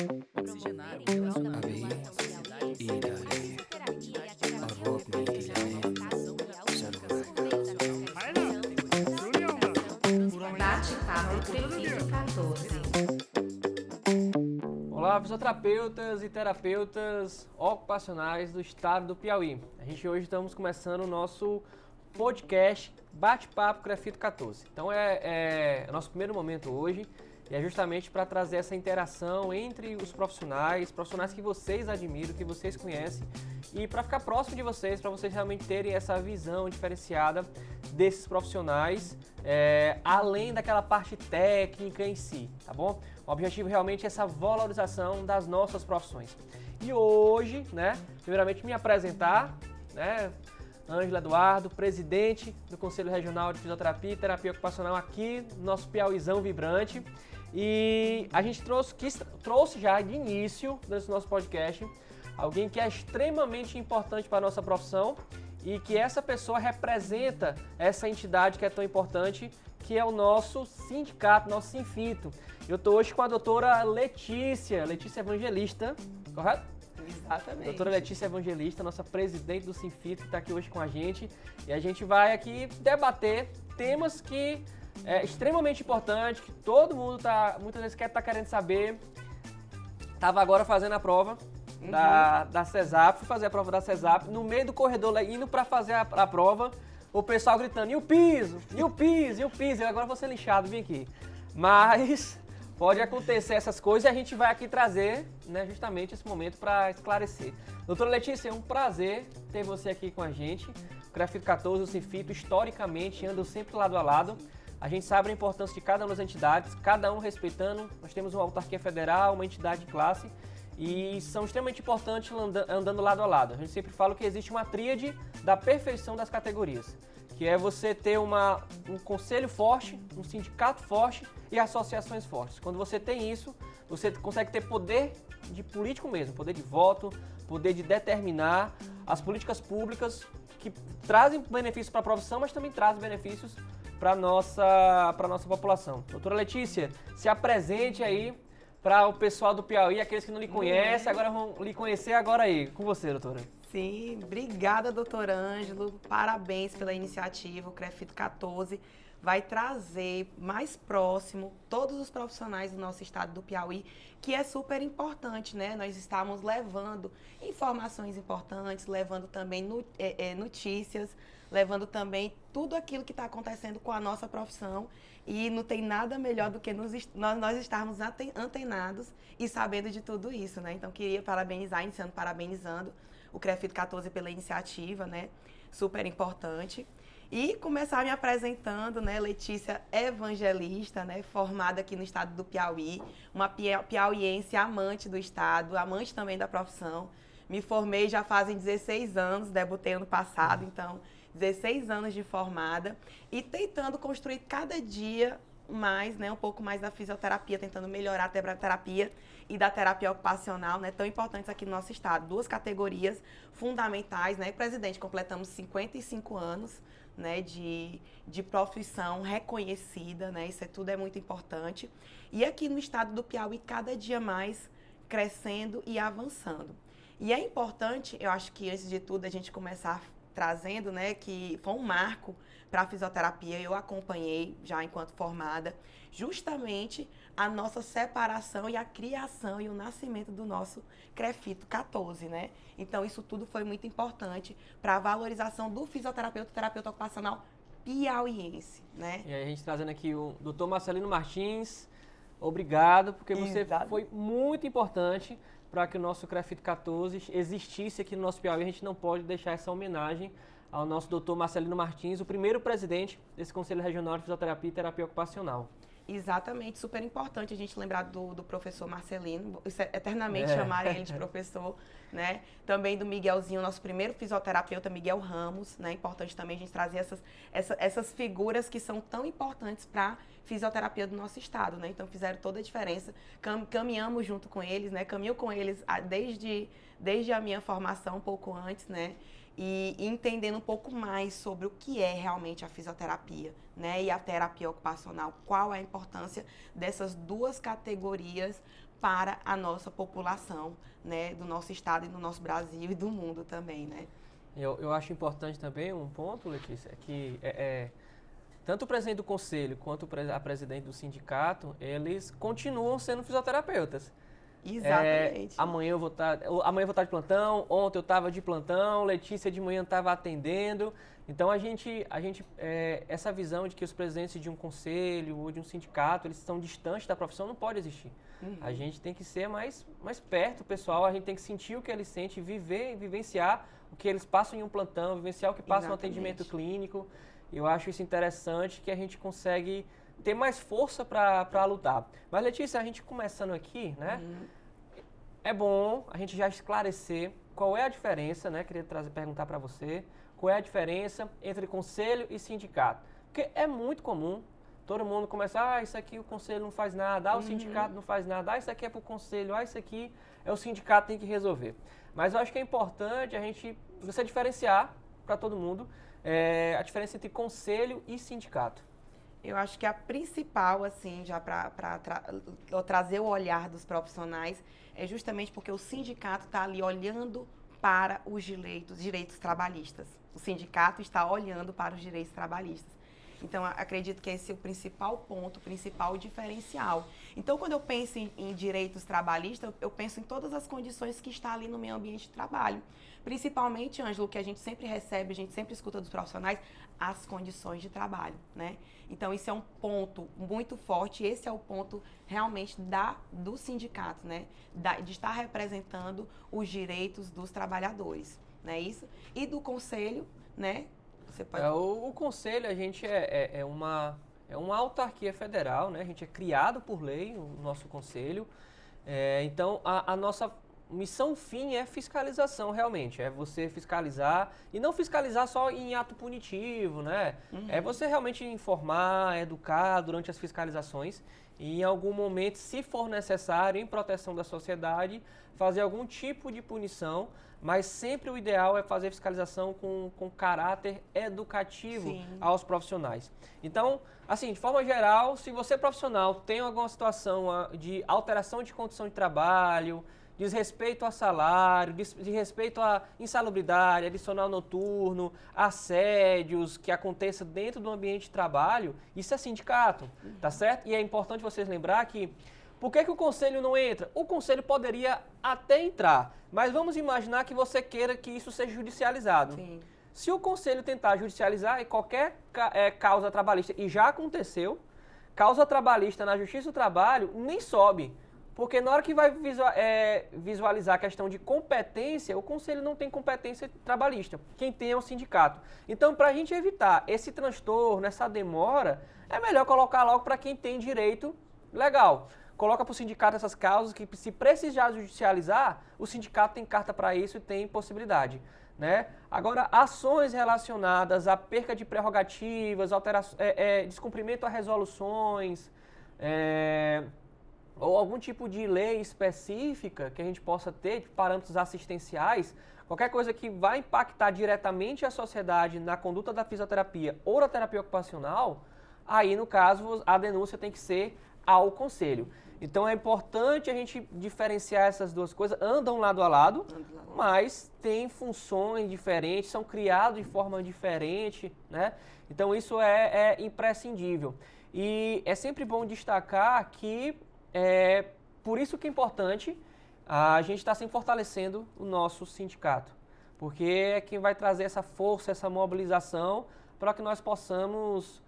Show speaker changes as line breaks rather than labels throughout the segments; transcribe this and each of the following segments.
Oxygenado, relacionado, idare,
Bate-papo Crefito 14.
Olá, fisioterapeutas e terapeutas ocupacionais do estado do Piauí. A gente hoje estamos começando o nosso podcast Bate-papo Crefito 14. Então é o nosso primeiro momento hoje e é justamente para trazer essa interação entre os profissionais que vocês admiram, que vocês conhecem, e para ficar próximo de vocês, para vocês realmente terem essa visão diferenciada desses profissionais, além daquela parte técnica em si, tá bom? O objetivo realmente é essa valorização das nossas profissões. E hoje, primeiramente me apresentar, Ângelo Eduardo, presidente do Conselho Regional de Fisioterapia e Terapia Ocupacional aqui no nosso Piauizão Vibrante. E a gente trouxe já de início desse nosso podcast alguém que é extremamente importante para a nossa profissão e que essa pessoa representa essa entidade que é tão importante, que é o nosso sindicato, nosso Sinfito. Eu estou hoje com a doutora Letícia Evangelista, correto?
Exatamente.
Doutora Letícia Evangelista, nossa presidente do Sinfito, que está aqui hoje com a gente. E a gente vai aqui debater temas que é extremamente importante, que todo mundo muitas vezes querendo saber. Estava agora fazendo a prova da CESAP, fui fazer a prova da CESAP, no meio do corredor, indo para fazer a prova, o pessoal gritando, e o piso? E o piso? E o piso? Eu agora vou ser linchado, vim aqui. Mas pode acontecer essas coisas e a gente vai aqui trazer, justamente esse momento para esclarecer. Doutora Letícia, é um prazer ter você aqui com a gente. O Crefito 14 e o Sinfito, historicamente, andam sempre lado a lado. A gente sabe a importância de cada uma das entidades, cada um respeitando. Nós temos uma autarquia federal, uma entidade de classe, e são extremamente importantes andando lado a lado. A gente sempre fala que existe uma tríade da perfeição das categorias, que é você ter um conselho forte, um sindicato forte e associações fortes. Quando você tem isso, você consegue ter poder de político mesmo, poder de voto, poder de determinar as políticas públicas que trazem benefícios para a profissão, mas também trazem benefícios para a nossa população. Doutora Letícia, se apresente aí para o pessoal do Piauí, aqueles que não lhe conhecem, agora vão lhe conhecer agora aí. Com você, doutora.
Sim, obrigada, doutor Ângelo. Parabéns pela iniciativa. O Crefito 14 vai trazer mais próximo todos os profissionais do nosso estado do Piauí, que é super importante, né? Nós estamos levando informações importantes, levando também notícias, levando também tudo aquilo que está acontecendo com a nossa profissão. E não tem nada melhor do que nós estarmos antenados e sabendo de tudo isso, né? Então, queria iniciando parabenizando o Crefito 14 pela iniciativa, né? Super importante. E começar me apresentando, Letícia Evangelista, formada aqui no estado do Piauí, uma piauiense amante do estado, amante também da profissão. Me formei já fazem 16 anos, debutei ano passado, então 16 anos de formada e tentando construir cada dia mais, um pouco mais da fisioterapia, tentando melhorar a terapia e da terapia ocupacional, tão importantes aqui no nosso estado. Duas categorias fundamentais, Presidente, completamos 55 anos, de profissão reconhecida, Isso tudo é muito importante. E aqui no estado do Piauí, cada dia mais crescendo e avançando. E é importante, eu acho que antes de tudo a gente começar trazendo, que foi um marco para a fisioterapia, eu acompanhei já enquanto formada, justamente a nossa separação e a criação e o nascimento do nosso Crefito 14, Então, isso tudo foi muito importante para a valorização do terapeuta ocupacional piauiense,
E aí a gente trazendo aqui o doutor Marcelino Martins, obrigado, porque você foi muito importante para que o nosso Crefito 14 existisse aqui no nosso Piauí. A gente não pode deixar essa homenagem ao nosso doutor Marcelino Martins, o primeiro presidente desse Conselho Regional de Fisioterapia e Terapia Ocupacional.
Exatamente, super importante a gente lembrar do professor Marcelino, eternamente chamarem ele de professor, Também do Miguelzinho, nosso primeiro fisioterapeuta, Miguel Ramos, Importante também a gente trazer essas figuras que são tão importantes para a fisioterapia do nosso estado, Então fizeram toda a diferença, caminhamos junto com eles, Caminho com eles desde a minha formação, um pouco antes, E entendendo um pouco mais sobre o que é realmente a fisioterapia, E a terapia ocupacional, qual é a importância dessas duas categorias para a nossa população, né, do nosso estado e do nosso Brasil e do mundo também, né?
Eu acho importante também um ponto, Letícia, que tanto o presidente do conselho quanto a presidente do sindicato, eles continuam sendo fisioterapeutas.
Exatamente.
Amanhã eu vou estar de plantão, ontem eu estava de plantão, Letícia de manhã estava atendendo. Então essa visão de que os presidentes de um conselho ou de um sindicato, eles estão distantes da profissão, não pode existir. A gente tem que ser mais perto, pessoal, a gente tem que sentir o que eles sentem, vivenciar o que eles passam em um plantão, vivenciar o que passa no atendimento clínico. Eu acho isso interessante, que a gente consegue ter mais força para lutar. Mas, Letícia, a gente começando aqui, né? É bom a gente já esclarecer qual é a diferença, né? Queria perguntar para você, qual é a diferença entre conselho e sindicato. Porque é muito comum todo mundo começar, isso aqui o conselho não faz nada, o sindicato não faz nada, isso aqui é para o conselho, isso aqui é o sindicato tem que resolver. Mas eu acho que é importante você diferenciar para todo mundo a diferença entre conselho e sindicato.
Eu acho que a principal, assim, já para trazer o olhar dos profissionais, é justamente porque o sindicato está ali olhando para os direitos trabalhistas. O sindicato está olhando para os direitos trabalhistas. Então, acredito que esse é o principal ponto, o principal diferencial. Então, quando eu penso em direitos trabalhistas, eu penso em todas as condições que estão ali no meio ambiente de trabalho. Principalmente, Ângelo, que a gente sempre recebe, a gente sempre escuta dos profissionais, as condições de trabalho, né? Então, isso é um ponto muito forte, esse é o ponto realmente do sindicato, né? De estar representando os direitos dos trabalhadores, né? Isso. E do conselho, né? Você pode...
O conselho, a gente é uma autarquia federal, né? A gente é criado por lei, o nosso conselho. Então, a nossa missão fim é fiscalização, realmente. É você fiscalizar, e não fiscalizar só em ato punitivo, né? É você realmente informar, educar durante as fiscalizações e em algum momento, se for necessário, em proteção da sociedade, fazer algum tipo de punição, mas sempre o ideal é fazer fiscalização com caráter educativo aos profissionais. Então, assim, de forma geral, se você profissional tem alguma situação de alteração de condição de trabalho, desrespeito a salário, desrespeito à insalubridade, adicional noturno, assédios que aconteça dentro do ambiente de trabalho, isso é sindicato, tá certo? E é importante vocês lembrar que, por que o conselho não entra? O conselho poderia até entrar, mas vamos imaginar que você queira que isso seja judicializado.
Sim.
Se o conselho tentar judicializar e qualquer causa trabalhista, e já aconteceu, causa trabalhista na Justiça do Trabalho nem sobe. Porque na hora que vai visualizar a questão de competência, o conselho não tem competência trabalhista. Quem tem é o sindicato. Então, para a gente evitar esse transtorno, essa demora, é melhor colocar logo para quem tem direito legal. Coloca para o sindicato essas causas que, se precisar judicializar, o sindicato tem carta para isso e tem possibilidade, né? Agora, ações relacionadas à perca de prerrogativas, descumprimento a resoluções, ou algum tipo de lei específica que a gente possa ter, de parâmetros assistenciais, qualquer coisa que vai impactar diretamente a sociedade na conduta da fisioterapia ou da terapia ocupacional, aí, no caso, a denúncia tem que ser ao conselho. Então, é importante a gente diferenciar essas duas coisas, andam lado a lado, mas têm funções diferentes, são criados de forma diferente, né? Então, isso é imprescindível. E é sempre bom destacar que por isso que é importante a gente estar sempre fortalecendo o nosso sindicato, porque é quem vai trazer essa força, essa mobilização para que nós possamos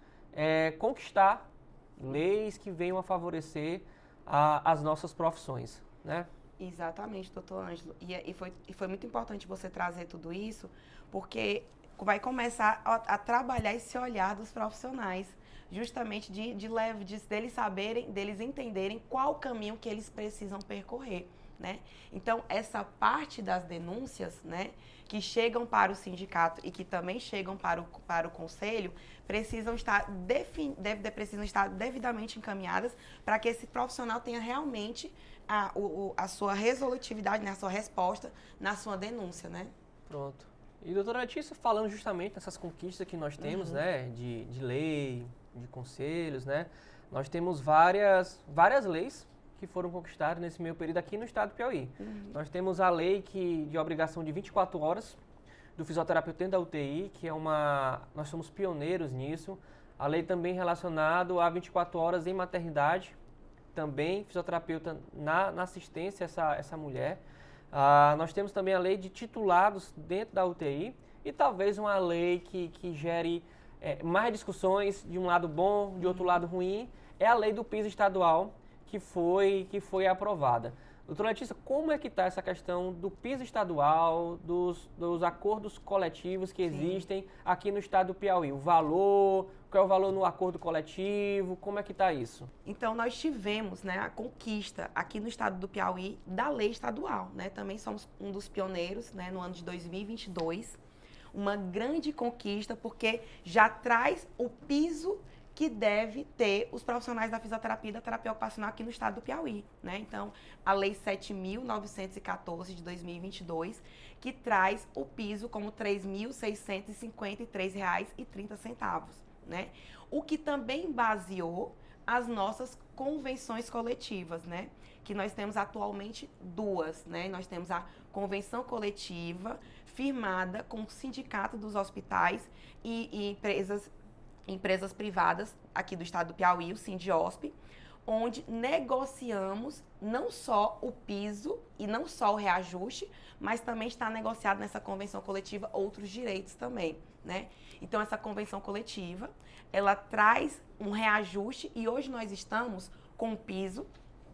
conquistar leis que venham a favorecer as nossas profissões, né?
Exatamente, doutor Ângelo. E foi muito importante você trazer tudo isso, porque vai começar a trabalhar esse olhar dos profissionais, justamente deles entenderem qual o caminho que eles precisam percorrer, né? Então, essa parte das denúncias, né, que chegam para o sindicato e que também chegam para o conselho, precisam estar devidamente encaminhadas para que esse profissional tenha realmente a sua resolutividade, né, a sua resposta na sua denúncia, né?
Pronto. E, doutora Letícia, falando justamente dessas conquistas que nós temos, né, de lei, de conselhos, né, nós temos várias leis que foram conquistados nesse meio período aqui no estado do Piauí. Nós temos a lei de obrigação de 24 horas do fisioterapeuta dentro da UTI, que é nós somos pioneiros nisso. A lei também relacionada a 24 horas em maternidade, também fisioterapeuta na assistência a essa mulher. Nós temos também a lei de titulados dentro da UTI e talvez uma lei que gere mais discussões, de um lado bom, de outro lado ruim, é a lei do piso estadual que foi aprovada. Doutora Letícia, como é que está essa questão do piso estadual, dos acordos coletivos que existem aqui no estado do Piauí? O valor, qual é o valor no acordo coletivo, como é que está isso?
Então, nós tivemos, né, a conquista aqui no estado do Piauí da lei estadual, né? Também somos um dos pioneiros, né, no ano de 2022. Uma grande conquista, porque já traz o piso que deve ter os profissionais da fisioterapia e da terapia ocupacional aqui no estado do Piauí, né? Então, a Lei 7.914 de 2022, que traz o piso como R$ 3.653,30, né? O que também baseou as nossas convenções coletivas, né? Que nós temos atualmente duas, né? Nós temos a convenção coletiva firmada com o Sindicato dos Hospitais e empresas privadas aqui do estado do Piauí, o Sindiosp, onde negociamos não só o piso e não só o reajuste, mas também está negociado nessa convenção coletiva outros direitos também, né? Então, essa convenção coletiva, ela traz um reajuste e hoje nós estamos com um piso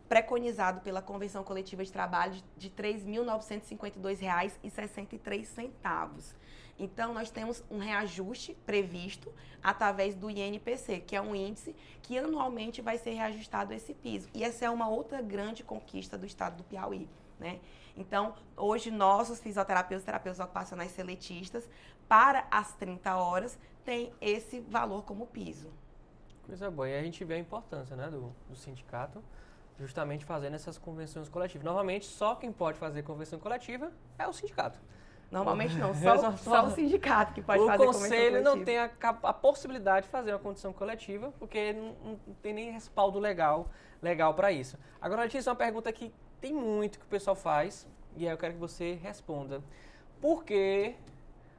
preconizado pela Convenção Coletiva de Trabalho de R$ 3.952,63. Então, nós temos um reajuste previsto através do INPC, que é um índice que anualmente vai ser reajustado esse piso. E essa é uma outra grande conquista do estado do Piauí, né? Então, hoje, nossos fisioterapeutas, terapeutas ocupacionais seletistas, para as 30 horas, tem esse valor como piso.
Coisa boa. E a gente vê a importância, né, do sindicato, justamente fazendo essas convenções coletivas. Novamente, só quem pode fazer convenção coletiva é o sindicato.
Normalmente não, só o sindicato que pode fazer convenção coletiva.
O conselho não tem a possibilidade de fazer uma convenção coletiva, porque não tem nem respaldo legal para isso. Agora, Letícia, uma pergunta que tem muito que o pessoal faz, e aí eu quero que você responda. Por que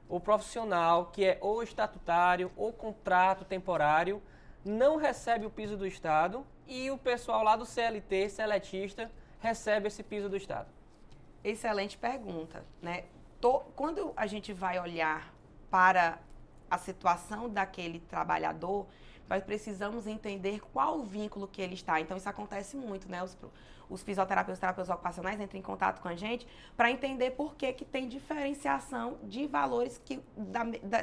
o profissional que é ou estatutário ou contrato temporário não recebe o piso do Estado e o pessoal lá do CLT, seletista, recebe esse piso do Estado?
Excelente pergunta, né? Quando a gente vai olhar para a situação daquele trabalhador, nós precisamos entender qual o vínculo que ele está. Então, isso acontece muito, né? Os fisioterapeutas, terapeutas ocupacionais entram em contato com a gente para entender por que tem diferenciação de valores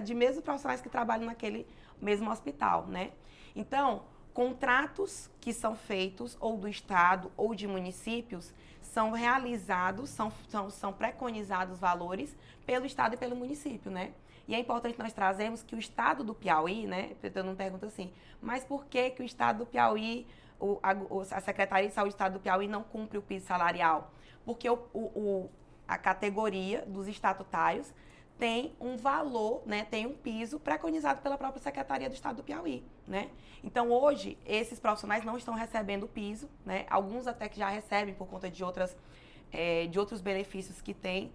de mesmos profissionais que trabalham naquele mesmo hospital, né? Então, contratos que são feitos ou do Estado ou de municípios são realizados, são preconizados valores pelo Estado e pelo município, né? E é importante nós trazermos que o Estado do Piauí, né? Eu não pergunto assim, mas por que o Estado do Piauí, a Secretaria de Saúde do Estado do Piauí não cumpre o piso salarial? Porque a categoria dos estatutários tem um valor, né, tem um piso preconizado pela própria Secretaria do Estado do Piauí, né? Então, hoje, esses profissionais não estão recebendo o piso, né? Alguns até que já recebem por conta de outros benefícios que têm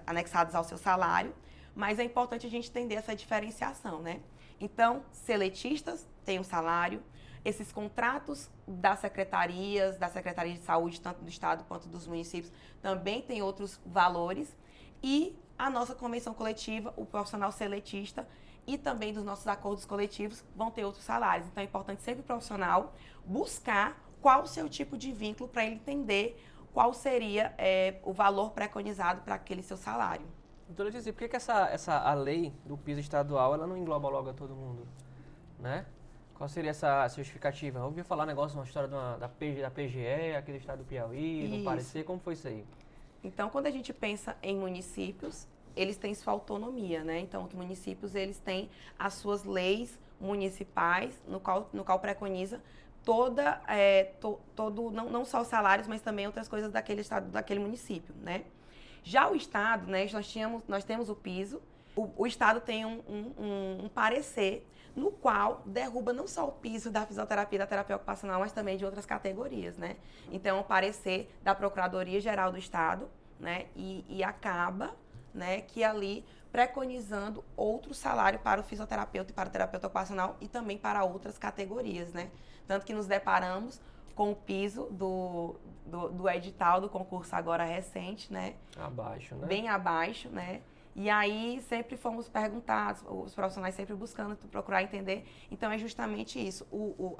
anexados ao seu salário, mas é importante a gente entender essa diferenciação, né? Então, seletistas têm um salário, esses contratos das secretarias, da Secretaria de Saúde, tanto do Estado quanto dos municípios, também têm outros valores. E a nossa convenção coletiva, o profissional seletista e também dos nossos acordos coletivos vão ter outros salários. Então é importante sempre o profissional buscar qual o seu tipo de vínculo para ele entender qual seria o valor preconizado para aquele seu salário.
Doutora Letícia, por que a lei do piso estadual ela não engloba logo a todo mundo, né? Qual seria essa justificativa? Eu ouvi falar uma história da PGE, aqui do estado do Piauí, no parecer, como foi isso aí?
Então, quando a gente pensa em municípios, eles têm sua autonomia, né? Então, os municípios, eles têm as suas leis municipais, no qual preconiza não só os salários, mas também outras coisas daquele estado, daquele município, né? Já o Estado, né, nós temos o piso, o Estado tem um parecer no qual derruba não só o piso da fisioterapia e da terapia ocupacional, mas também de outras categorias, né? Então, é um parecer da Procuradoria-Geral do Estado, né? E acaba, né, que ali preconizando outro salário para o fisioterapeuta e para o terapeuta ocupacional e também para outras categorias, né? Tanto que nos deparamos com o piso do edital do concurso agora recente, né?
Abaixo, né?
Bem abaixo, né? E aí sempre fomos perguntados, os profissionais sempre buscando procurar entender. Então é justamente isso.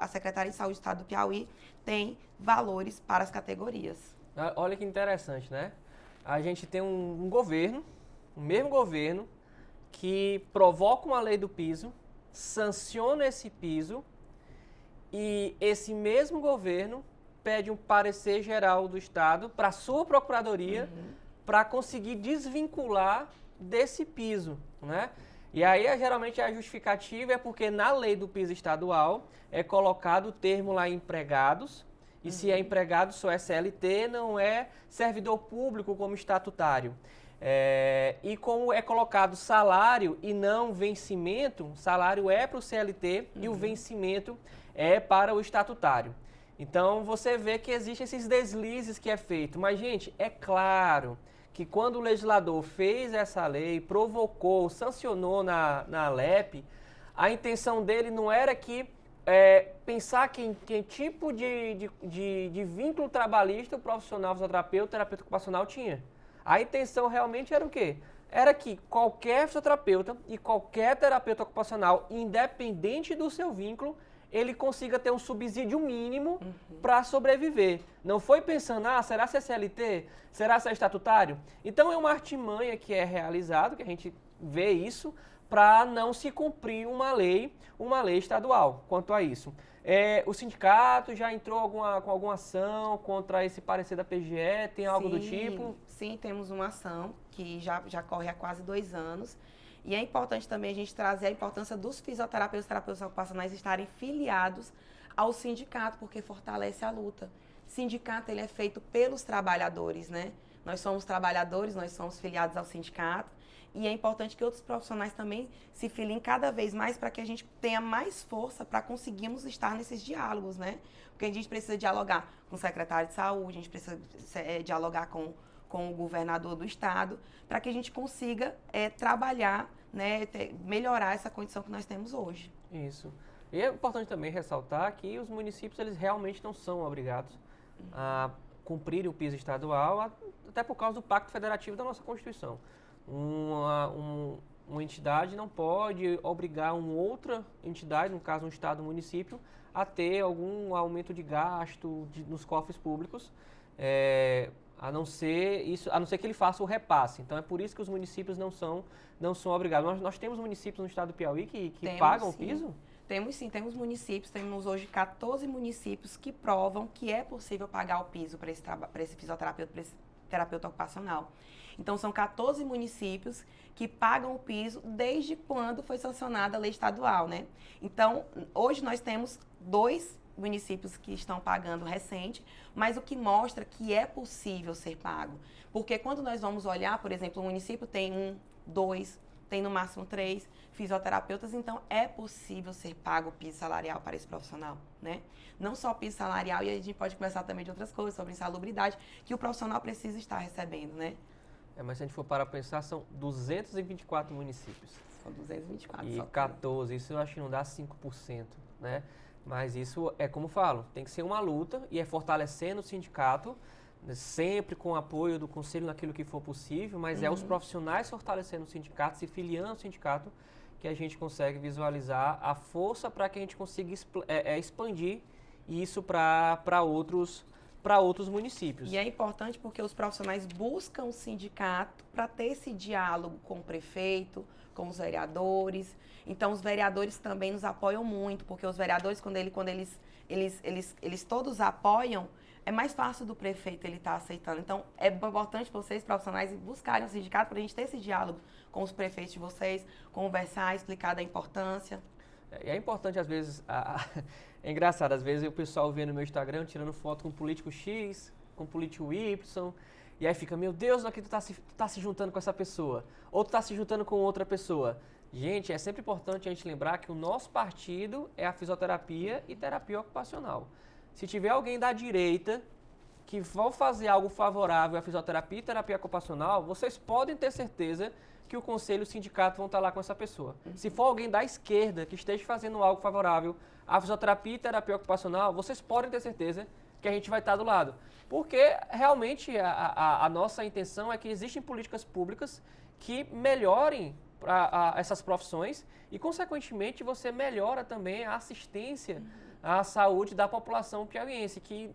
A Secretaria de Saúde do Estado do Piauí tem valores para as categorias.
Olha que interessante, né? A gente tem um governo, o mesmo governo, que provoca uma lei do piso, sanciona esse piso e esse mesmo governo pede um parecer geral do Estado para a sua procuradoria para conseguir desvincular desse piso, né? E aí, geralmente, a justificativa é porque na lei do piso estadual é colocado o termo lá empregados, e se é empregado só é CLT, não é servidor público como estatutário. E como é colocado salário e não vencimento, salário é para o CLT e o vencimento é para o estatutário. Então, você vê que existem esses deslizes que é feito. Mas, gente, é claro que quando o legislador fez essa lei, provocou, sancionou na LEP, a intenção dele não era que pensar que tipo de vínculo trabalhista o profissional fisioterapeuta, terapeuta ocupacional tinha. A intenção realmente era o quê? Era que qualquer fisioterapeuta e qualquer terapeuta ocupacional, independente do seu vínculo, ele consiga ter um subsídio mínimo para sobreviver. Não foi pensando, será se é CLT? Será se é estatutário? Então é uma artimanha que é realizada, que a gente vê isso, para não se cumprir uma lei estadual quanto a isso. O sindicato já entrou com alguma ação contra esse parecer da PGE? Tem algo do tipo?
Sim, temos uma ação que já corre há quase 2 anos. E é importante também a gente trazer a importância dos fisioterapeutas e terapeutas ocupacionais estarem filiados ao sindicato, porque fortalece a luta. Sindicato, ele é feito pelos trabalhadores, né? Nós somos trabalhadores, nós somos filiados ao sindicato. E é importante que outros profissionais também se filiem cada vez mais para que a gente tenha mais força para conseguirmos estar nesses diálogos, né? Porque a gente precisa dialogar com o secretário de saúde, a gente precisa dialogar com o governador do estado, para que a gente consiga trabalhar, né, melhorar essa condição que nós temos hoje.
Isso. E é importante também ressaltar que os municípios, eles realmente não são obrigados a cumprir o piso estadual, até por causa do Pacto Federativo da nossa Constituição. Uma entidade não pode obrigar uma outra entidade, no caso um estado, um município, a ter algum aumento de gasto nos cofres públicos, a não ser que ele faça o repasse. Então é por isso que os municípios não são obrigados. Nós temos municípios no estado do Piauí que pagam o piso?
Temos sim, temos municípios, temos hoje 14 municípios que provam que é possível pagar o piso para esse fisioterapeuta, para esse terapeuta ocupacional. Então são 14 municípios que pagam o piso desde quando foi sancionada a lei estadual, né? Então, hoje nós temos 2 municípios que estão pagando recente, mas o que mostra que é possível ser pago. Porque quando nós vamos olhar, por exemplo, o município tem 1, 2, tem no máximo 3 fisioterapeutas, então é possível ser pago o piso salarial para esse profissional, né? Não só o piso salarial, e a gente pode conversar também de outras coisas, sobre insalubridade, que o profissional precisa estar recebendo, né?
Mas se a gente for parar para pensar, são 224 municípios.
São 224
e
só.
14, isso eu acho que não dá 5%, né? Mas isso é como eu falo, tem que ser uma luta e é fortalecendo o sindicato, sempre com o apoio do conselho naquilo que for possível, mas é os profissionais fortalecendo o sindicato, se filiando ao sindicato, que a gente consegue visualizar a força para que a gente consiga expandir isso para outros municípios.
E é importante porque os profissionais buscam o sindicato para ter esse diálogo com o prefeito, com os vereadores. Então, os vereadores também nos apoiam muito, porque os vereadores, quando eles todos apoiam, é mais fácil do prefeito ele estar aceitando. Então, é importante vocês, profissionais, buscarem o sindicato para a gente ter esse diálogo com os prefeitos de vocês, conversar, explicar da importância.
É importante, às vezes, é engraçado, às vezes o pessoal vê no meu Instagram tirando foto com político X, com político Y, E aí fica, meu Deus, aqui tu tá se juntando com essa pessoa. Ou tu tá se juntando com outra pessoa. Gente, é sempre importante a gente lembrar que o nosso partido é a fisioterapia e terapia ocupacional. Se tiver alguém da direita que vão fazer algo favorável à fisioterapia e terapia ocupacional, vocês podem ter certeza que o conselho e o sindicato vão estar lá com essa pessoa. Se for alguém da esquerda que esteja fazendo algo favorável à fisioterapia e terapia ocupacional, vocês podem ter certeza que a gente vai estar do lado. Porque realmente a nossa intenção é que existem políticas públicas que melhorem essas profissões e, consequentemente, você melhora também a assistência à saúde da população piauiense, que,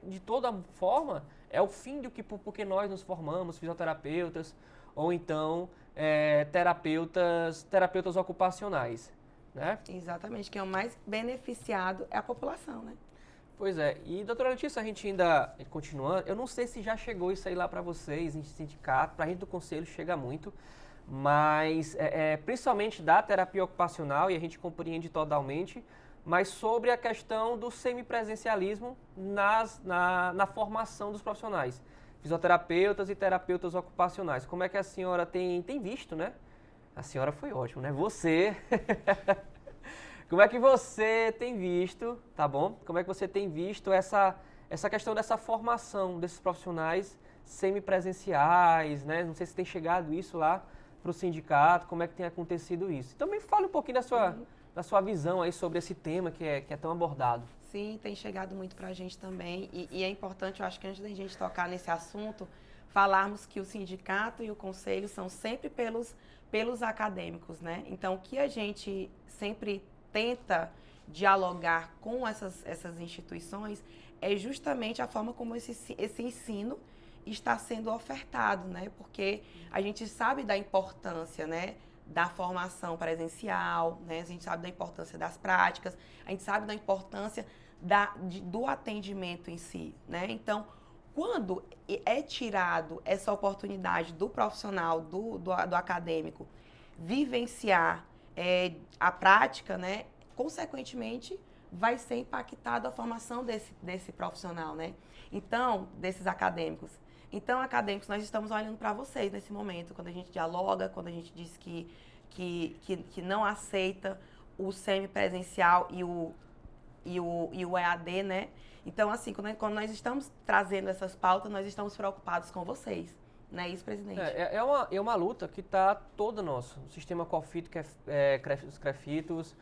de toda forma, é o fim do que porque nós nos formamos, fisioterapeutas ou então terapeutas ocupacionais, né?
Exatamente, quem é o mais beneficiado é a população, né?
Pois é, e doutora Letícia, a gente ainda continuando, eu não sei se já chegou isso aí lá para vocês, em sindicato, para a gente do conselho chega muito, mas principalmente da terapia ocupacional, e a gente compreende totalmente, mas sobre a questão do semipresencialismo na formação dos profissionais, fisioterapeutas e terapeutas ocupacionais. Como é que a senhora tem visto, né? A senhora foi ótima, né? Você... Como é que você tem visto, tá bom? Como é que você tem visto essa questão dessa formação desses profissionais semipresenciais, né? Não sei se tem chegado isso lá para o sindicato, como é que tem acontecido isso. Também fale um pouquinho da sua visão aí sobre esse tema que é tão abordado.
Sim, tem chegado muito para a gente também. E é importante, eu acho que antes da gente tocar nesse assunto, falarmos que o sindicato e o conselho são sempre pelos acadêmicos, né? Então, o que a gente sempre tenta dialogar com essas instituições é justamente a forma como esse ensino está sendo ofertado, né? Porque a gente sabe da importância, né, da formação presencial, né? A gente sabe da importância das práticas, a gente sabe da importância do atendimento em si, né? Então, quando é tirado essa oportunidade do profissional, do acadêmico, vivenciar a prática, né, consequentemente, vai ser impactada a formação desse profissional, né? Então, desses acadêmicos. Então, acadêmicos, nós estamos olhando para vocês nesse momento, quando a gente dialoga, quando a gente diz que não aceita o semipresencial e o EAD, né? Então, assim, quando nós estamos trazendo essas pautas, nós estamos preocupados com vocês. Não é isso, presidente?
É uma luta que está toda nossa. O sistema COFITO, que os CREFITOS,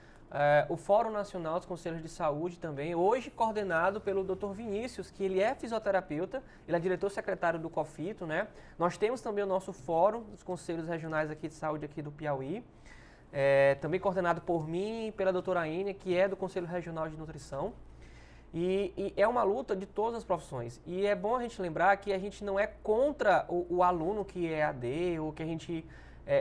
o Fórum Nacional dos Conselhos de Saúde também, hoje coordenado pelo Dr. Vinícius, que ele é fisioterapeuta, ele é diretor-secretário do COFITO, né? Nós temos também o nosso Fórum dos Conselhos Regionais aqui de Saúde aqui do Piauí, também coordenado por mim e pela doutora Aine, que é do Conselho Regional de Nutrição. E é uma luta de todas as profissões. E é bom a gente lembrar que a gente não é contra o aluno que é AD, ou que a gente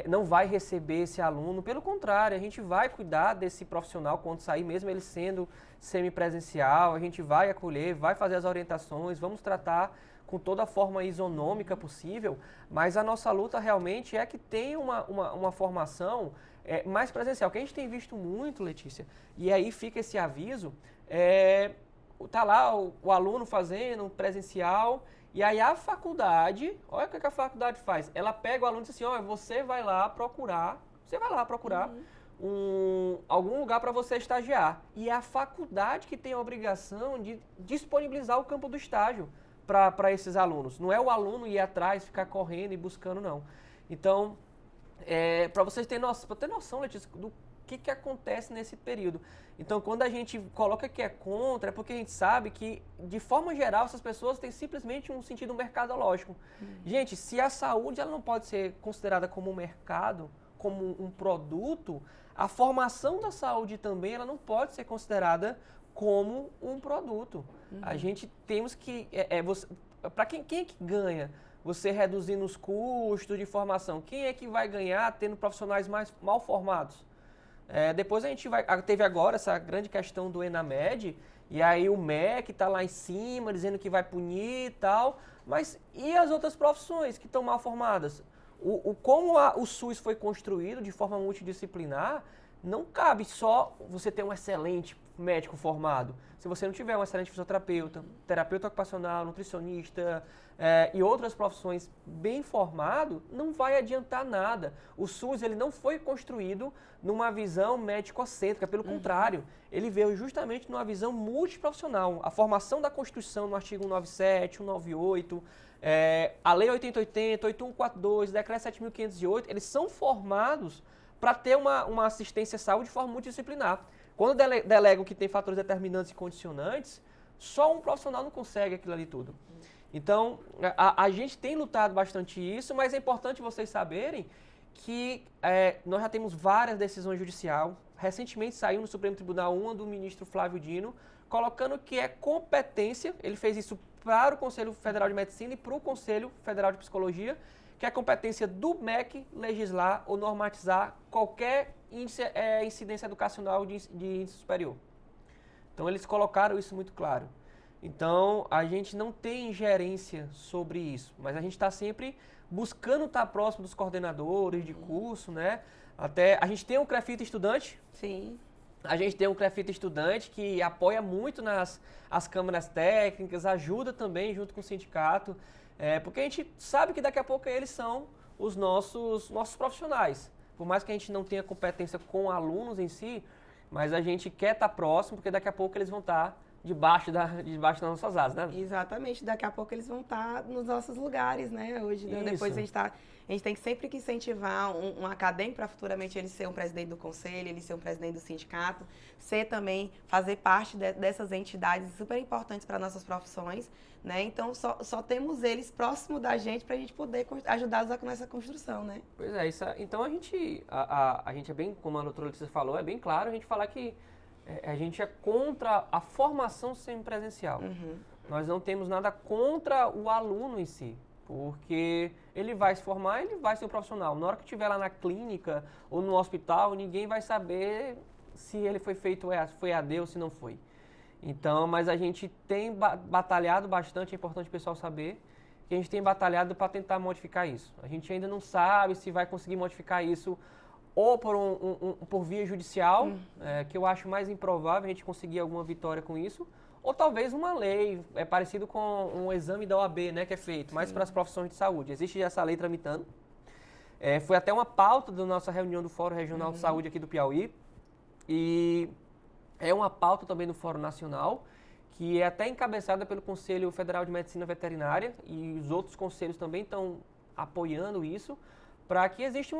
não vai receber esse aluno. Pelo contrário, a gente vai cuidar desse profissional quando sair, mesmo ele sendo semipresencial, a gente vai acolher, vai fazer as orientações, vamos tratar com toda a forma isonômica possível, mas a nossa luta realmente é que tenha uma formação mais presencial, que a gente tem visto muito, Letícia, e aí fica esse aviso, tá lá o aluno fazendo presencial, e aí a faculdade, olha o que a faculdade faz, ela pega o aluno e diz assim, olha, você vai lá procurar algum lugar para você estagiar. E é a faculdade que tem a obrigação de disponibilizar o campo do estágio para esses alunos. Não é o aluno ir atrás, ficar correndo e buscando, não. Então, para vocês terem noção, Letícia, do que acontece nesse período. Então, quando a gente coloca que é contra, é porque a gente sabe que, de forma geral, essas pessoas têm simplesmente um sentido mercadológico. Gente, se a saúde ela não pode ser considerada como um mercado, como um produto, a formação da saúde também ela não pode ser considerada como um produto. A gente temos que... para quem é que ganha? Você reduzindo os custos de formação. Quem é que vai ganhar tendo profissionais mais mal formados? Depois a gente teve agora essa grande questão do ENAMED, e aí o MEC está lá em cima, dizendo que vai punir e tal, mas e as outras profissões que estão mal formadas? Como o SUS foi construído de forma multidisciplinar, não cabe só você ter um excelente médico formado, se você não tiver um excelente fisioterapeuta, terapeuta ocupacional, nutricionista e outras profissões bem formado, não vai adiantar nada. O SUS ele não foi construído numa visão médico-cêntrica, pelo contrário, ele veio justamente numa visão multiprofissional. A formação da Constituição no artigo 197, 198, a Lei 8080, 8142, Decreto 7.508, eles são formados para ter uma assistência à saúde de forma multidisciplinar. Quando delegam que tem fatores determinantes e condicionantes, só um profissional não consegue aquilo ali tudo. Então, a gente tem lutado bastante isso, mas é importante vocês saberem que nós já temos várias decisões judiciais. Recentemente saiu no Supremo Tribunal uma do ministro Flávio Dino, colocando que é competência, ele fez isso para o Conselho Federal de Medicina e para o Conselho Federal de Psicologia, que é competência do MEC legislar ou normatizar qualquer incidência educacional de índice superior. Então, eles colocaram isso muito claro. Então, a gente não tem ingerência sobre isso, mas a gente está sempre buscando estar próximo dos coordenadores de curso, né? Até, a gente tem um CREFITA estudante.
Sim.
A gente tem um CREFITA estudante que apoia muito as câmaras técnicas, ajuda também junto com o sindicato, porque a gente sabe que daqui a pouco eles são os nossos profissionais. Por mais que a gente não tenha competência com alunos em si, mas a gente quer estar próximo, porque daqui a pouco eles vão estar debaixo das nossas asas, né?
Exatamente, daqui a pouco eles vão estar nos nossos lugares, né? Hoje, depois a gente tem sempre que incentivar um acadêmico para futuramente ele ser um presidente do conselho, ele ser um presidente do sindicato, fazer parte dessas entidades super importantes para nossas profissões, né? Então, só temos eles próximo da gente para a gente poder ajudá-los nessa construção, né?
Pois é, então a gente é bem, como a doutora Letícia falou, é bem claro a gente falar que a gente é contra a formação semipresencial. Nós não temos nada contra o aluno em si, porque ele vai se formar, ele vai ser um profissional. Na hora que estiver lá na clínica ou no hospital, ninguém vai saber se ele foi AD ou se não foi. Então, mas a gente tem batalhado bastante, é importante o pessoal saber, que a gente tem batalhado para tentar modificar isso. A gente ainda não sabe se vai conseguir modificar isso ou por via judicial, que eu acho mais improvável a gente conseguir alguma vitória com isso, ou talvez uma lei, parecido com um exame da OAB, né, que é feito, mais para as profissões de saúde. Existe essa lei tramitando. Foi até uma pauta da nossa reunião do Fórum Regional de Saúde aqui do Piauí, e é uma pauta também do Fórum Nacional, que é até encabeçada pelo Conselho Federal de Medicina Veterinária, e os outros conselhos também estão apoiando isso, para que exista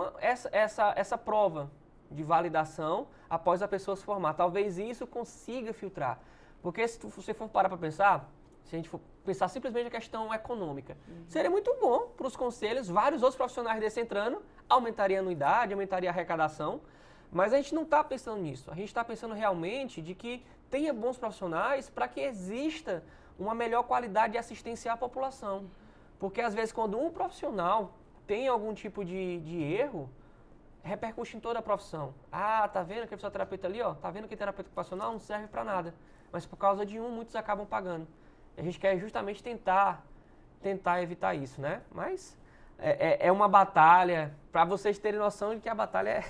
essa prova de validação após a pessoa se formar. Talvez isso consiga filtrar. Porque se você for parar para pensar, se a gente for pensar simplesmente na questão econômica, seria muito bom para os conselhos, vários outros profissionais desse entrando, aumentaria a anuidade, aumentaria a arrecadação, mas a gente não está pensando nisso. A gente está pensando realmente de que tenha bons profissionais para que exista uma melhor qualidade de assistência à população. Porque às vezes quando um profissional tem algum tipo de erro, repercute em toda a profissão. Ah, tá vendo aquele fisioterapeuta ali, ó? Tá vendo que terapeuta ocupacional não serve para nada. Mas por causa de muitos acabam pagando. A gente quer justamente tentar evitar isso, né? Mas é uma batalha, para vocês terem noção de que a batalha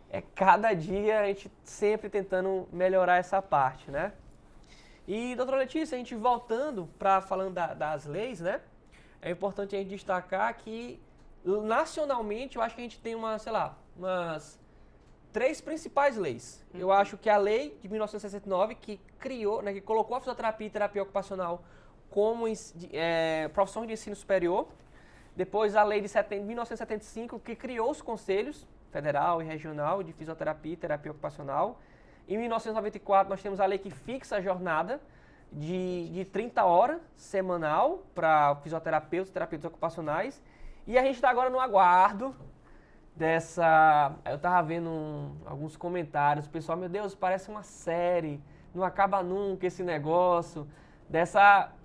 é cada dia a gente sempre tentando melhorar essa parte, né? E, doutora Letícia, a gente voltando para falando das leis, né? É importante a gente destacar que nacionalmente, eu acho que a gente tem umas 3 principais leis. Eu acho que a lei de 1969, que criou, né, que colocou a fisioterapia e terapia ocupacional como profissão de ensino superior. Depois a lei de 1975, que criou os conselhos federal e regional de fisioterapia e terapia ocupacional. Em 1994, nós temos a lei que fixa a jornada de 30 horas semanal para fisioterapeutas e terapeutas ocupacionais. E a gente está agora no aguardo dessa... Eu estava vendo alguns comentários, o pessoal, meu Deus, parece uma série, não acaba nunca esse negócio.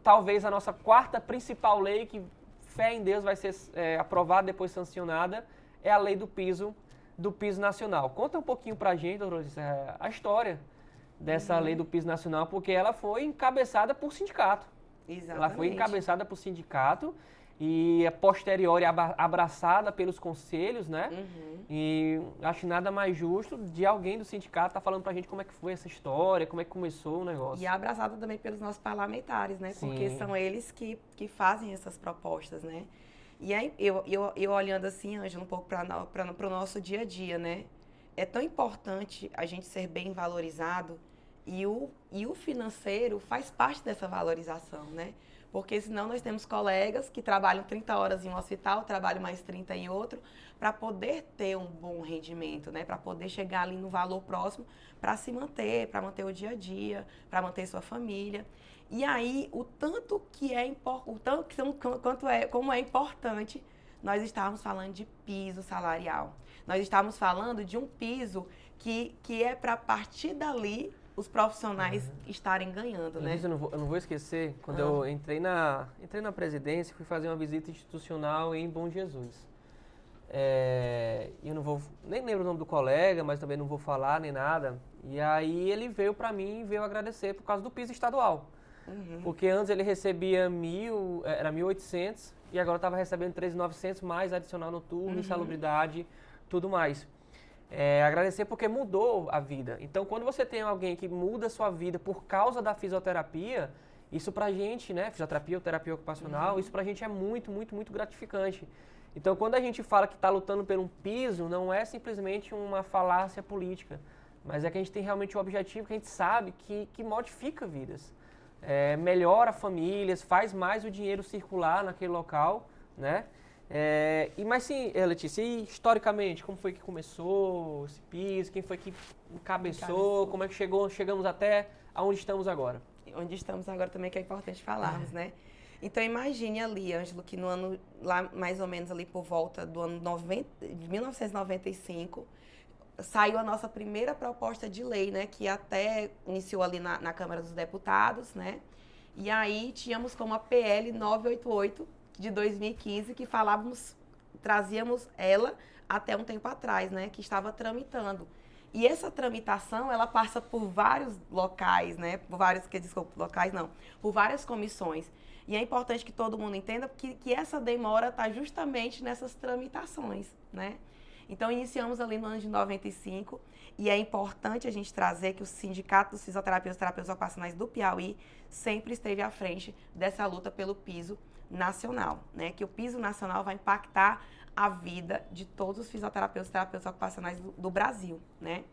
Talvez a nossa 4ª principal lei, que fé em Deus vai ser aprovada, depois sancionada, é a lei do piso nacional. Conta um pouquinho pra gente, doutora, a história dessa lei do piso nacional, porque ela foi encabeçada por sindicato.
Exatamente.
Ela foi encabeçada por sindicato e a posteriori abraçada pelos conselhos, né? E acho nada mais justo de alguém do sindicato estar falando pra gente como é que foi essa história, como é que começou o negócio.
E abraçada também pelos nossos parlamentares, né?
Sim.
Porque são eles que fazem essas propostas, né? E aí, eu olhando assim, Ângela, um pouco para o nosso dia a dia, né? É tão importante a gente ser bem valorizado e o financeiro faz parte dessa valorização, né? Porque senão nós temos colegas que trabalham 30 horas em um hospital, trabalham mais 30 em outro, para poder ter um bom rendimento, né? Para poder chegar ali no valor próximo, para se manter, para manter o dia a dia, para manter sua família. E aí, como é importante nós estávamos falando de piso salarial. Nós estávamos falando de um piso que é para partir dali os profissionais estarem ganhando, né?
Eu não vou esquecer, quando eu entrei na presidência, fui fazer uma visita institucional em Bom Jesus. Eu não vou, nem lembro o nome do colega, mas também não vou falar nem nada. E aí ele veio para mim e veio agradecer por causa do piso estadual. Porque antes ele recebia 1.800 e agora estava recebendo 3.900 mais adicional noturno, insalubridade, tudo mais. Agradecer porque mudou a vida. Então, quando você tem alguém que muda a sua vida por causa da fisioterapia, isso pra gente, né, fisioterapia ou terapia ocupacional, isso pra gente é muito, muito, muito gratificante. Então, quando a gente fala que está lutando por um piso, não é simplesmente uma falácia política, mas é que a gente tem realmente um objetivo que a gente sabe que modifica vidas. Melhora famílias, faz mais o dinheiro circular naquele local, né? Mas sim, Letícia, e historicamente, como foi que começou esse piso? Quem foi que encabeçou? Como é que chegamos até onde estamos agora?
Onde estamos agora também que é importante falarmos, né? Então imagine ali, Ângelo, que no ano, lá mais ou menos ali por volta do ano de 1995, saiu a nossa primeira proposta de lei, né? Que até iniciou ali na Câmara dos Deputados, né? E aí tínhamos como a PL 988 de 2015, que trazíamos ela até um tempo atrás, né? Que estava tramitando. E essa tramitação, ela passa por vários locais, né? Por várias comissões. E é importante que todo mundo entenda que essa demora está justamente nessas tramitações, né? Então, iniciamos ali no ano de 95 e é importante a gente trazer que o Sindicato dos Fisioterapeutas e Terapeutas Ocupacionais do Piauí sempre esteve à frente dessa luta pelo piso nacional, né? Que o piso nacional vai impactar a vida de todos os fisioterapeutas e terapeutas ocupacionais do Brasil, né?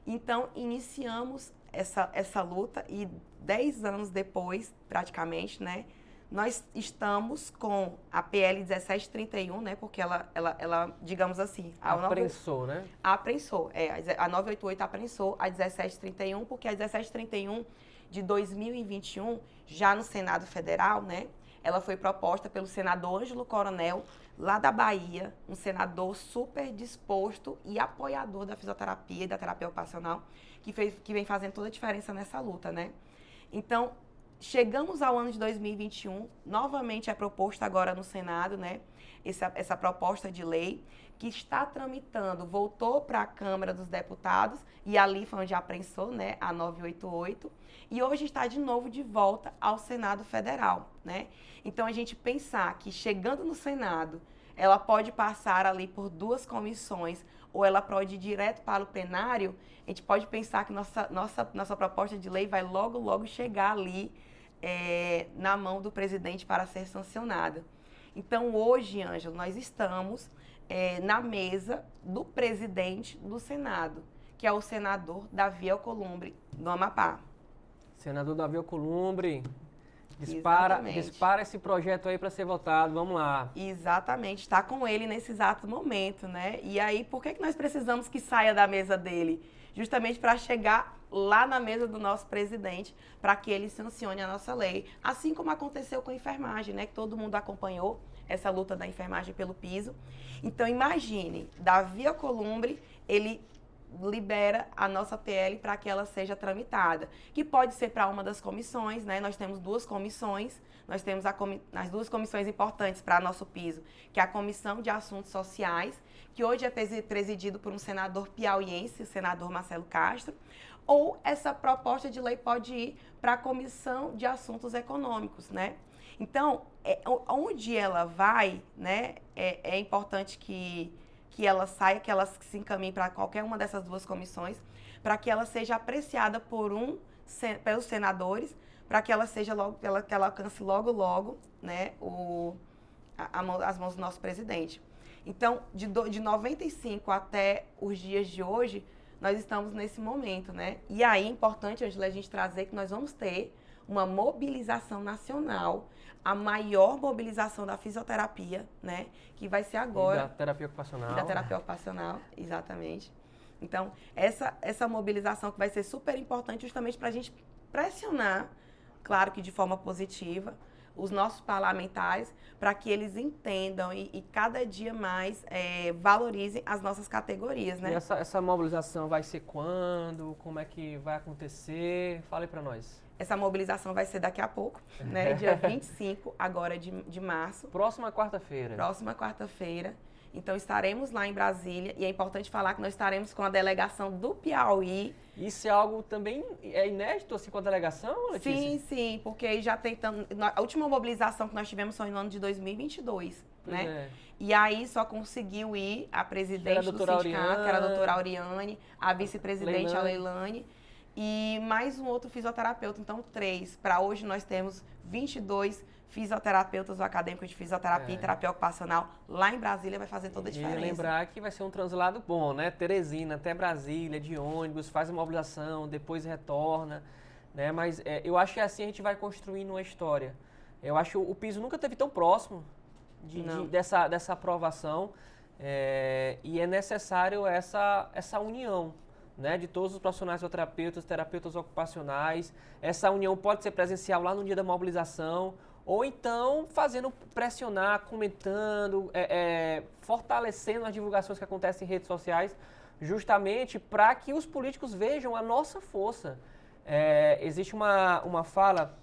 Então, iniciamos essa luta e 10 anos depois, praticamente, né? Nós estamos com a PL 1731, né? Porque ela digamos assim...
Aprensou, né?
Aprensou, a 988 aprensou a 1731, porque a 1731 de 2021, já no Senado Federal, né? Ela foi proposta pelo senador Ângelo Coronel, lá da Bahia, um senador super disposto e apoiador da fisioterapia e da terapia ocupacional, que vem fazendo toda a diferença nessa luta, né? Então, chegamos ao ano de 2021, novamente é proposto agora no Senado, né? Essa proposta de lei que está tramitando, voltou para a Câmara dos Deputados e ali foi onde aprensou, né, a 988, e hoje está de novo de volta ao Senado Federal, né? Então a gente pensar que chegando no Senado, ela pode passar ali por 2 comissões ou ela pode ir direto para o plenário, a gente pode pensar que nossa proposta de lei vai logo chegar ali na mão do presidente para ser sancionada. Então, hoje, Ângelo, nós estamos na mesa do presidente do Senado, que é o senador Davi Alcolumbre, do Amapá.
Senador Davi Alcolumbre, dispara esse projeto aí para ser votado, vamos lá.
Exatamente, está com ele nesse exato momento, né? E aí, por que nós precisamos que saia da mesa dele? Justamente para chegar lá na mesa do nosso presidente, para que ele sancione a nossa lei. Assim como aconteceu com a enfermagem, né? Que todo mundo acompanhou essa luta da enfermagem pelo piso. Então, imagine, Davi Alcolumbre, ele libera a nossa PL para que ela seja tramitada, que pode ser para uma das comissões, né? Nós temos 2 comissões, nós temos as 2 comissões importantes para nosso piso, que é a Comissão de Assuntos Sociais, que hoje é presidido por um senador piauiense, o senador Marcelo Castro, ou essa proposta de lei pode ir para a Comissão de Assuntos Econômicos, né? Então, onde ela vai, né, é importante que ela saia, que ela se encaminhe para qualquer uma dessas duas comissões, para que ela seja apreciada pelos senadores, para que ela seja logo, que ela alcance logo, né, as mãos do nosso presidente. Então, de 95 até os dias de hoje, nós estamos nesse momento, né? E aí é importante, Ângela, a gente trazer que nós vamos ter uma mobilização nacional, a maior mobilização da fisioterapia, né? Que vai ser agora.
E da terapia ocupacional.
E da terapia ocupacional, exatamente. Então, essa mobilização que vai ser super importante justamente para a gente pressionar, claro que de forma positiva, os nossos parlamentares, para que eles entendam e cada dia mais valorizem as nossas categorias, né?
E essa mobilização vai ser quando? Como é que vai acontecer? Fale para nós.
Essa mobilização vai ser daqui a pouco, né? Dia 25 agora de março.
Próxima quarta-feira.
Próxima quarta-feira. Então, estaremos lá em Brasília e é importante falar que nós estaremos com a delegação do Piauí.
Isso é algo também inédito, assim, com a delegação, Letícia?
Sim, porque já tentamos... A última mobilização que nós tivemos foi no ano de 2022, né?
É.
E aí só conseguiu ir a presidente do sindicato, que era a doutora Auriane, a vice-presidente, a Leilane, e mais um outro fisioterapeuta, então 3. Para hoje nós temos 22 fisioterapeutas ou acadêmicos de fisioterapia e terapia ocupacional lá em Brasília, vai fazer toda a diferença.
E lembrar que vai ser um translado bom, né? Teresina até Brasília, de ônibus, faz a mobilização, depois retorna, né? Mas eu acho que assim a gente vai construindo uma história. Eu acho que o piso nunca esteve tão próximo dessa aprovação e é necessário essa união, né, de todos os profissionais fisioterapeutas, terapeutas ocupacionais. Essa união pode ser presencial lá no dia da mobilização, ou então fazendo pressionar, comentando, fortalecendo as divulgações que acontecem em redes sociais, justamente para que os políticos vejam a nossa força. Existe uma fala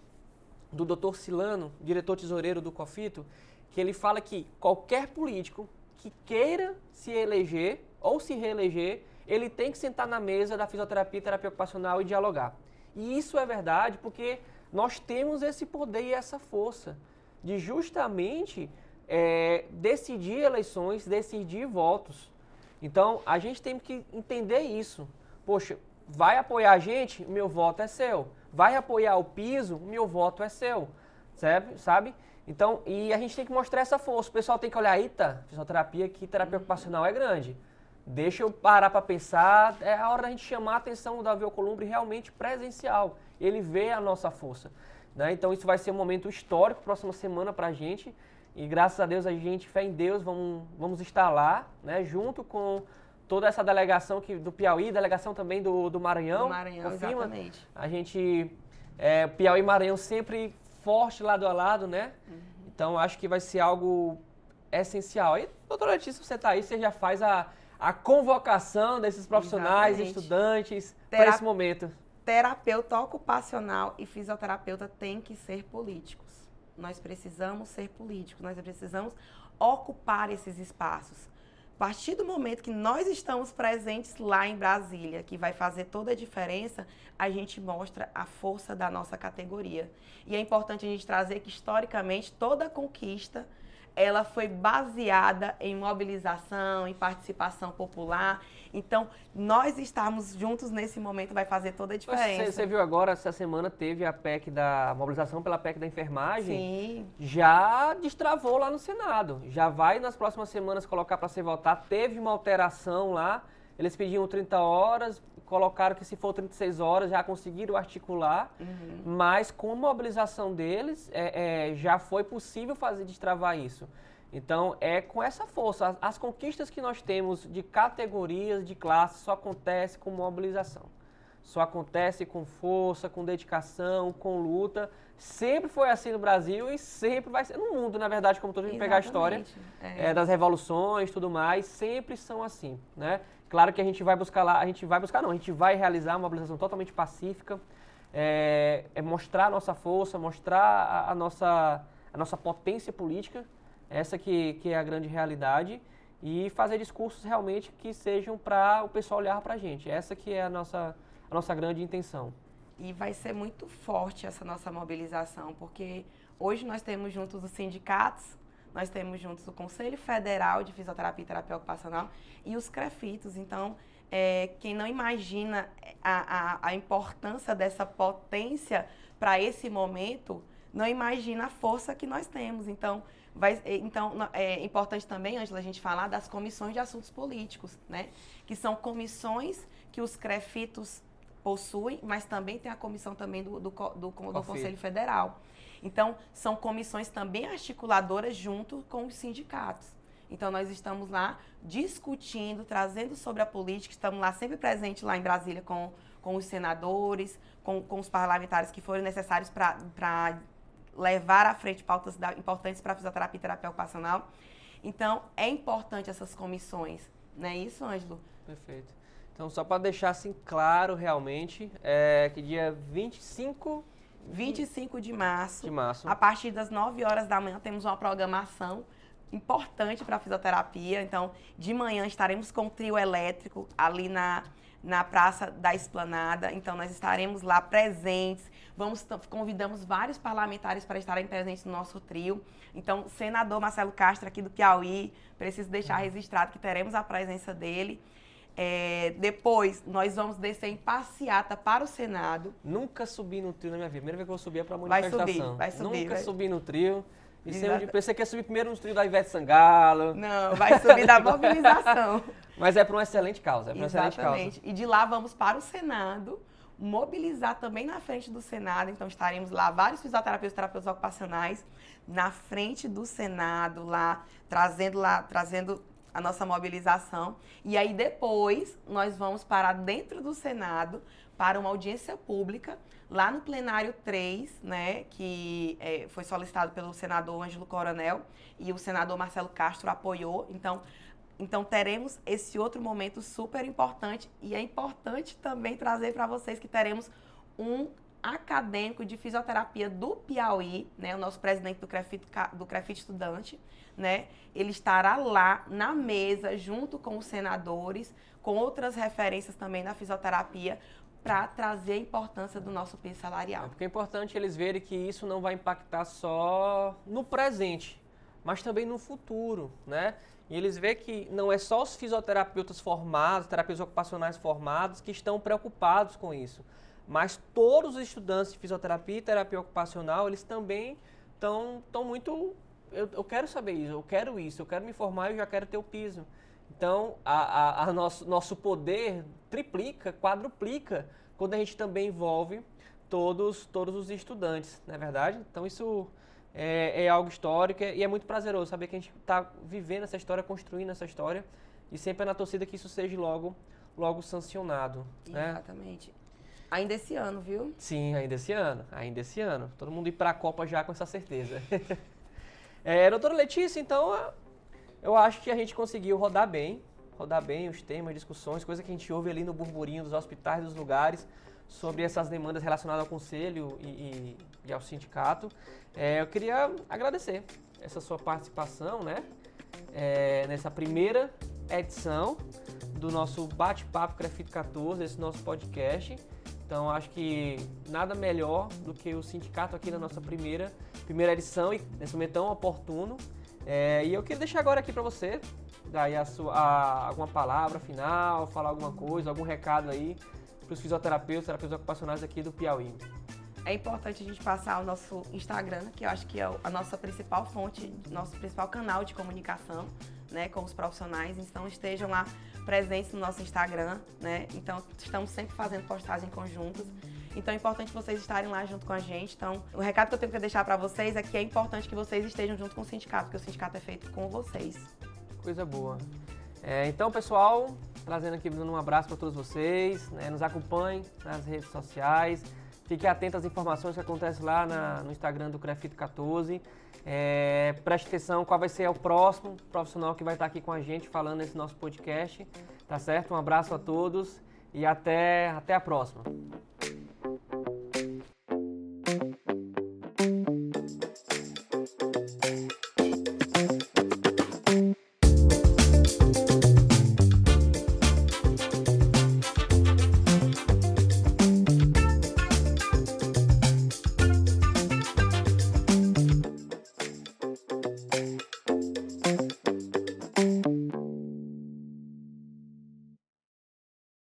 do Dr. Silano, diretor tesoureiro do COFITO, que ele fala que qualquer político que queira se eleger ou se reeleger, ele tem que sentar na mesa da fisioterapia e terapia ocupacional e dialogar. E isso é verdade porque nós temos esse poder e essa força de justamente decidir eleições, decidir votos. Então, a gente tem que entender isso. Poxa, vai apoiar a gente? Meu voto é seu. Vai apoiar o piso? Meu voto é seu. Sabe? Então, e a gente tem que mostrar essa força. O pessoal tem que olhar, eita, fisioterapia aqui, terapia ocupacional é grande. Deixa eu parar para pensar, é a hora da gente chamar a atenção do Davi Alcolumbre realmente presencial. Ele vê a nossa força, né? Então isso vai ser um momento histórico, próxima semana para a gente. E graças a Deus, a gente, fé em Deus, vamos estar lá, né? Junto com toda essa delegação do Piauí, delegação também do Maranhão.
Do Maranhão, exatamente.
A gente, Piauí e Maranhão sempre forte lado a lado, né? Então acho que vai ser algo essencial. E, doutora Letícia, você está aí, você já faz a convocação desses profissionais, estudantes, para esse momento.
Terapeuta ocupacional e fisioterapeuta têm que ser políticos. Nós precisamos ser políticos, nós precisamos ocupar esses espaços. A partir do momento que nós estamos presentes lá em Brasília, que vai fazer toda a diferença, a gente mostra a força da nossa categoria. E é importante a gente trazer que, historicamente, toda a conquista ela foi baseada em mobilização, em participação popular. Então, nós estarmos juntos nesse momento vai fazer toda a diferença.
Você viu agora, essa semana teve a PEC da mobilização pela PEC da enfermagem.
Sim.
Já destravou lá no Senado. Já vai nas próximas semanas colocar para ser votado. Teve uma alteração lá. Eles pediam 30 horas, colocaram que se for 36 horas já conseguiram articular, mas com a mobilização deles já foi possível destravar isso. Então é com essa força. As conquistas que nós temos de categorias, de classes, só acontece com mobilização. Só acontece com força, com dedicação, com luta. Sempre foi assim no Brasil e sempre vai ser no mundo, na verdade, como todo mundo pegar a história das revoluções e tudo mais, sempre são assim, né? Claro que a gente vai buscar lá, a gente vai realizar uma mobilização totalmente pacífica, mostrar a nossa força, mostrar a nossa potência política, essa que é a grande realidade, e fazer discursos realmente que sejam para o pessoal olhar para a gente. Essa que é a nossa grande intenção.
E vai ser muito forte essa nossa mobilização, porque hoje nós temos juntos os sindicatos, nós temos juntos o Conselho Federal de Fisioterapia e Terapia Ocupacional e os CREFITOS. Então, quem não imagina a importância dessa potência para esse momento, não imagina a força que nós temos. Então, é importante também, Ângela, a gente falar das comissões de assuntos políticos, né? Que são comissões que os CREFITOS possuem, mas também tem a comissão também do Conselho Federal. Então, são comissões também articuladoras junto com os sindicatos. Então, nós estamos lá discutindo, trazendo sobre a política, estamos lá sempre presentes lá em Brasília com os senadores, com os parlamentares que forem necessários para levar à frente pautas importantes para a fisioterapia e terapia ocupacional. Então, é importante essas comissões, não é isso, Ângelo?
Perfeito. Então, só para deixar assim claro realmente, que dia 25
de março,
de março,
a partir das 9 horas da manhã, temos uma programação importante para a fisioterapia. Então, de manhã estaremos com o trio elétrico ali na Praça da Esplanada. Então, nós estaremos lá presentes. Convidamos vários parlamentares para estarem presentes no nosso trio. Então, o senador Marcelo Castro, aqui do Piauí, preciso deixar registrado que teremos a presença dele. Depois, nós vamos descer em passeata para o Senado.
Nunca subi no trio na minha vida. Primeira vez que eu subi é para a manifestação.
Vai subir.
Nunca subi no trio. Pensei que ia subir primeiro no trio da Ivete Sangalo.
Não, vai subir da mobilização.
Mas é para uma excelente causa.
Exatamente. E de lá vamos para o Senado, mobilizar também na frente do Senado. Então, estaremos lá, vários fisioterapeutas e terapeutas ocupacionais, na frente do Senado, lá, trazendo a nossa mobilização. E aí, depois, nós vamos para dentro do Senado, para uma audiência pública, lá no plenário 3, né, que foi solicitado pelo senador Ângelo Coronel, e o senador Marcelo Castro apoiou. Então, teremos esse outro momento super importante, e é importante também trazer para vocês que teremos um acadêmico de fisioterapia do Piauí, né, o nosso presidente do CREFIT Estudante, né, ele estará lá na mesa, junto com os senadores, com outras referências também na fisioterapia, para trazer a importância do nosso piso salarial.
Porque é importante eles verem que isso não vai impactar só no presente, mas também no futuro, né? E eles veem que não é só os fisioterapeutas formados, terapeutas ocupacionais formados que estão preocupados com isso, mas todos os estudantes de fisioterapia e terapia ocupacional, eles também estão muito... Eu quero saber isso, eu quero me formar, eu já quero ter o piso. Então, nosso poder triplica, quadruplica, quando a gente também envolve todos os estudantes, não é verdade? Então, isso é algo histórico e é muito prazeroso saber que a gente está vivendo essa história, construindo essa história, e sempre é na torcida que isso seja logo sancionado.
Exatamente. Né? Ainda esse ano, viu?
Sim, ainda esse ano. Todo mundo ir para a Copa já com essa certeza. Doutora Letícia, então... Eu acho que a gente conseguiu rodar bem os temas, discussões, coisa que a gente ouve ali no burburinho dos hospitais, dos lugares, sobre essas demandas relacionadas ao conselho e ao sindicato. Eu queria agradecer essa sua participação, né, nessa primeira edição do nosso bate-papo CREFIT 14, esse nosso podcast. Então, acho que nada melhor do que o sindicato aqui na nossa primeira edição e nesse momento tão oportuno. E eu queria deixar agora aqui para você, daí alguma palavra final, falar alguma coisa, algum recado aí para os terapeutas ocupacionais aqui do Piauí.
É importante a gente passar o nosso Instagram, que eu acho que é a nossa principal fonte, nosso principal canal de comunicação, né, com os profissionais. Então, estejam lá presentes no nosso Instagram, né? Então, estamos sempre fazendo postagens conjuntas. Então, é importante vocês estarem lá junto com a gente. Então, o recado que eu tenho que deixar para vocês é que é importante que vocês estejam junto com o sindicato, porque o sindicato é feito com vocês.
Coisa boa. Então, pessoal, trazendo aqui, dando um abraço para todos vocês, né? Nos acompanhem nas redes sociais. Fiquem atentos às informações que acontecem lá no Instagram do CREFIT 14. Preste atenção qual vai ser o próximo profissional que vai estar aqui com a gente falando nesse nosso podcast. Tá certo? Um abraço a todos e até a próxima.